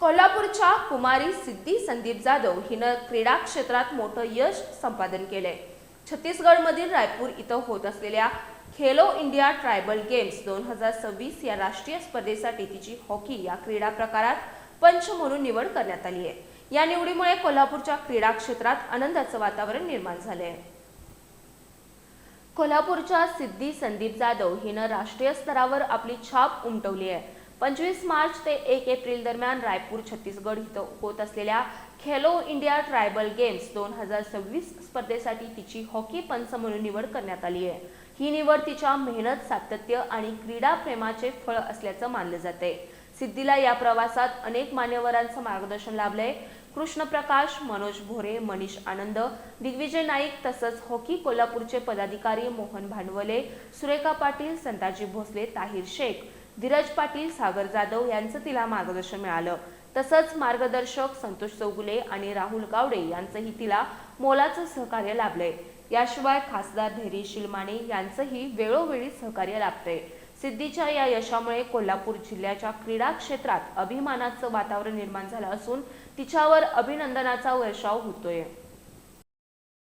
कोल्हापूरच्या कुमारी सिद्धी संदीप जाधव हिनं क्रीडा क्षेत्रात मोठं यश संपादन केलंय। छत्तीसगडमधील रायपूर इथं होत असलेल्या खेलो इंडिया ट्रायबल गेम्स 2026 या राष्ट्रीय स्पर्धेसाठी तिची हॉकी या क्रीडा प्रकारात पंच म्हणून निवड करण्यात आली आहे। या निवडीमुळे कोल्हापूरच्या क्रीडा क्षेत्रात आनंदाचं वातावरण निर्माण झालंय। कोल्हापूरच्या सिद्धी संदीप जाधव हिनं राष्ट्रीय स्तरावर आपली छाप उमटवली आहे। 25 मार्च ते 1 एप्रिल दरम्यान रायपूर छत्तीसगड इथं होत असलेल्या खेलो इंडिया ट्रायबल गेम्स 2026 स्पर्धेसाठी तिची हॉकी पंच म्हणून निवड करण्यात आली आहे। ही निवड तिच्या मेहनत, सातत्य आणि क्रीडा प्रेमाचे फळ असल्याचं मानलं जाते। सिद्धीला या प्रवासात अनेक मान्यवरांचं मार्गदर्शन लाभलंय। कृष्ण प्रकाश, मनोज भोरे, मनीष आनंद, दिग्विजय नाईक तसंच हॉकी कोल्हापूरचे पदाधिकारी मोहन भांडवले, सुरेखा पाटील, संताजी भोसले, ताहिर शेख, धीरज पाटील, सागर जाधव यांचं तिला मार्गदर्शन मिळालं। तसंच मार्गदर्शक संतोष चौगुले आणि राहुल गावडे यांचंही तिला मोलाचं सहकार्य लाभलंय। याशिवाय खासदार धैर्यशील माने यांचंही वेळोवेळी सहकार्य लाभतंय। सिद्धीच्या या यशामुळे कोल्हापूर जिल्ह्याच्या क्रीडा क्षेत्रात अभिमानाचं वातावरण निर्माण झालं असून तिच्यावर अभिनंदनाचा वर्षाव होतोय।